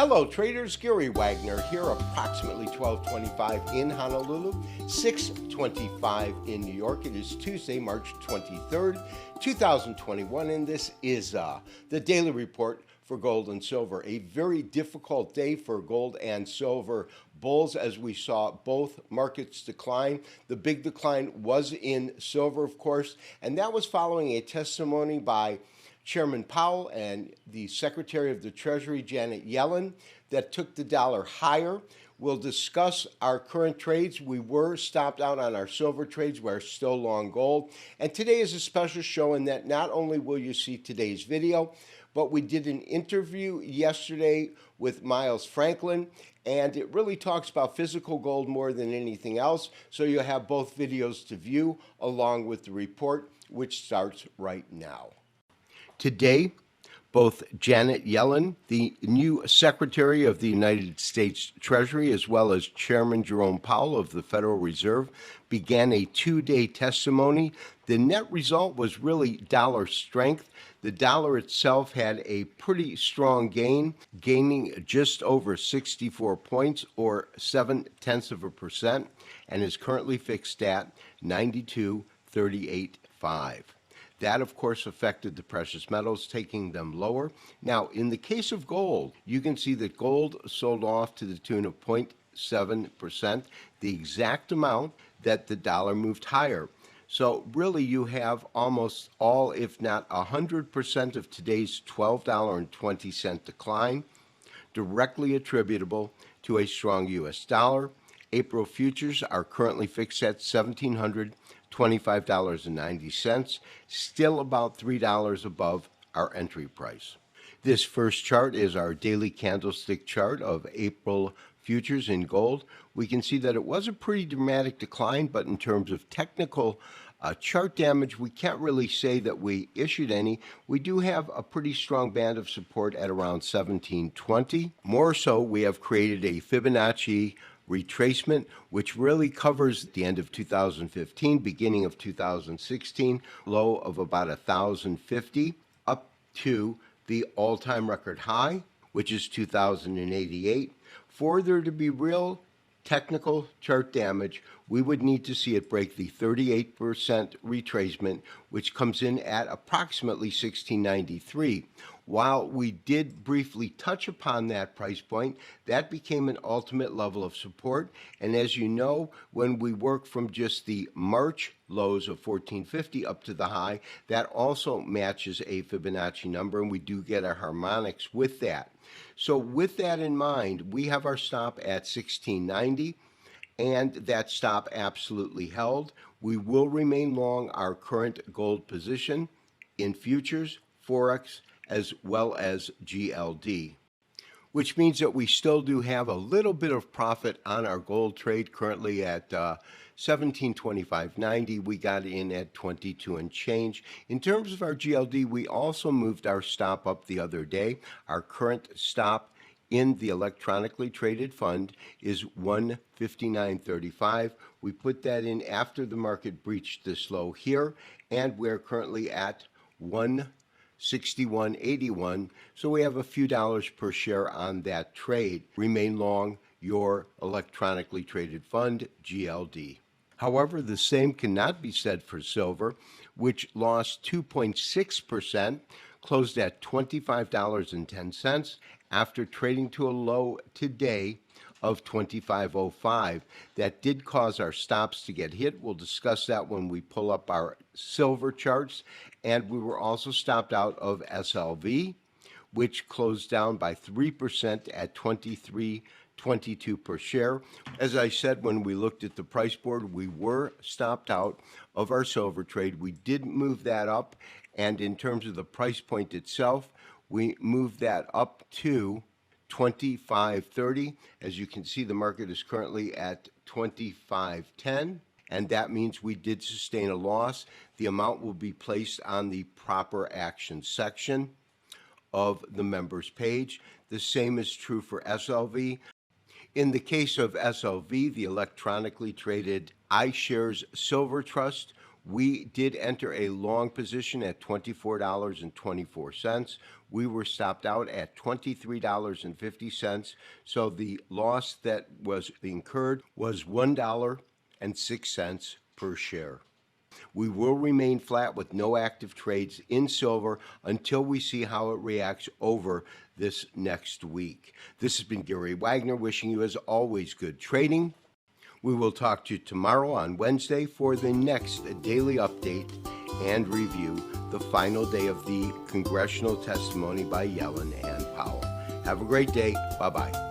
Hello traders, Gary Wagner here, approximately 12:25 in Honolulu, 6:25 in New York. It is Tuesday, March 23rd, 2021, and this is the daily report for gold and silver. A very difficult day for gold and silver bulls as we saw both markets decline. The big decline was in silver, of course, and that was following a testimony by Chairman Powell and the Secretary of the Treasury, Janet Yellen, that took the dollar higher. We'll discuss our current trades. We were stopped out on our silver trades. We're still long gold. And today is a special show in that not only will you see today's video, but we did an interview yesterday with Miles Franklin, and it really talks about physical gold more than anything else. So you'll have both videos to view along with the report, which starts right now. Today, both Janet Yellen, the new Secretary of the United States Treasury, as well as Chairman Jerome Powell of the Federal Reserve, began a two-day testimony. The net result was really dollar strength. The dollar itself had a pretty strong gain, gaining just over 64 points or 0.7%, and is currently fixed at 92.385. That, of course, affected the precious metals, taking them lower. Now, in the case of gold, you can see that gold sold off to the tune of 0.7%, the exact amount that the dollar moved higher. So really, you have almost all, if not 100% of today's $12.20 decline directly attributable to a strong U.S. dollar. April futures are currently fixed at $1,725.90, still about $3 above our entry price. This first chart is our daily candlestick chart of April futures in gold. We can see that it was a pretty dramatic decline, but in terms of technical chart damage, we can't really say that we issued any. We do have a pretty strong band of support at around 1720. More so, we have created a Fibonacci retracement, which really covers the end of 2015, beginning of 2016, low of about 1,050, up to the all-time record high, which is 2,088. For there to be real technical chart damage, we would need to see it break the 38% retracement, which comes in at approximately 1693. While we did briefly touch upon that price point, that became an ultimate level of support. And as you know, when we work from just the March lows of 1450 up to the high, that also matches a Fibonacci number, and we do get our harmonics with that. So with that in mind, we have our stop at 1690, and that stop absolutely held. We will remain long our current gold position in futures, Forex, as well as GLD, which means that we still do have a little bit of profit on our gold trade, currently at 1725.90. We got in at 22 and change. In terms of our GLD, we also moved our stop up the other day. Our current stop in the electronically traded fund is 159.35. We put that in after the market breached this low here, and we're currently at 161.81, so we have a few dollars per share on that trade. Remain long your electronically traded fund, GLD. However, the same cannot be said for silver, which lost 2.6%, closed at $25.10 after trading to a low today of 25.05. That did cause our stops to get hit. We'll discuss that when we pull up our silver charts. And we were also stopped out of SLV, which closed down by 3% at 23.22 per share. As I said, when we looked at the price board, we were stopped out of our silver trade. We did move that up, and in terms of the price point itself, we moved that up to 25.30. As you can see, the market is currently at 25.10, and that means we did sustain a loss. The amount will be placed on the proper action section of the members page. The same is true for SLV. In the case of SLV, the electronically traded iShares Silver Trust, We did enter a long position at $24.24. We were stopped out at $23.50. So the loss that was incurred was $1.06 per share. We will remain flat with no active trades in silver until we see how it reacts over this next week. This has been Gary Wagner wishing you, as always, good trading. We will talk to you tomorrow on Wednesday for the next daily update and review, the final day of the congressional testimony by Yellen and Powell. Have a great day. Bye-bye.